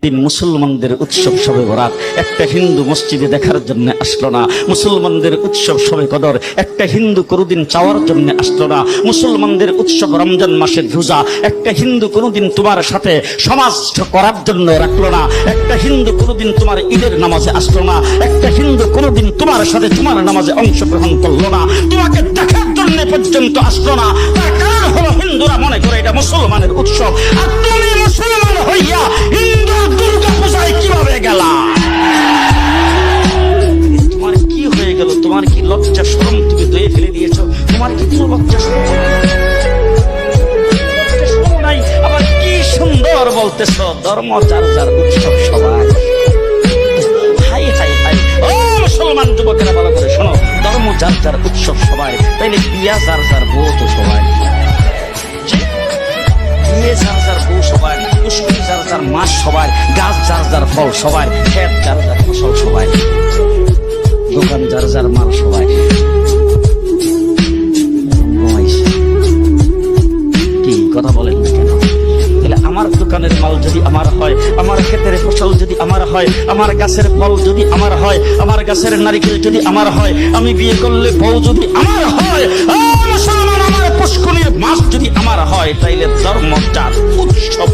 দিন মুসলমানদের উৎসব শবে বরাত একটা হিন্দু মসজিদে দেখার জন্য আসলো না। মুসলমানদের উৎসব শবে কদর একটা হিন্দু কোনোদিন চাওয়ার জন্য আসলো না। মুসলমানদের উৎসব রমজান মাসের রোজা একটা হিন্দু কোনোদিন তোমার সাথে সমাজ করার জন্য রাখলো না। একটা হিন্দু কোনোদিন তোমার ঈদের নামাজে আসলো না। একটা হিন্দু কোনোদিন তোমার সাথে তোমার নামাজে অংশগ্রহণ করলো না। তোমাকে দেখার জন্য পর্যন্ত আসলো না। তার কারণ হলো হিন্দুরা মনে করে এটা মুসলমানের উৎসব, আর তুমি মুসলমান হইয়া হিন্দু দুর্গা পূজায় কিভাবে গেলা? তোমার কি হয়ে গেল? তোমার কি লজ্জা শরম তুমি ধুয়ে ফেলে দিয়েছো? তোমার কি কোনো লজ্জা শরম নাই? আবার কি সুন্দর বলতেছো, ধর্ম যার যার উৎসব সবাই। হাই হাই হাই, ও মুসলমান যুবকেরা ভালো করে শোনো, ধর্ম যার যার উৎসব সবাই, তাইলে বিয়া যার যার বউ তো সবাই, বিয়ে যার যার বউ সবাই, পুষ্করি যার যার মাস সবাই, গাছ যার যার ফল সবাই, ক্ষেত যার যার ফসল সবাই, দোকান যার যার মাল সবাই। কি কথা বলেন না কেন? তাহলে আমার দোকানের মাল যদি আমার হয়, আমার ক্ষেতের ফসল যদি আমার হয়, আমার গাছের ফল যদি আমার হয়, আমার গাছের নারিকেল যদি আমার হয়, আমি বিয়ে করলে বউ যদি আমার হয়, মুসলমান আমার পুষ্করির মাছ যদি আমার হয়, তাইলে ধর্ম যার উৎসব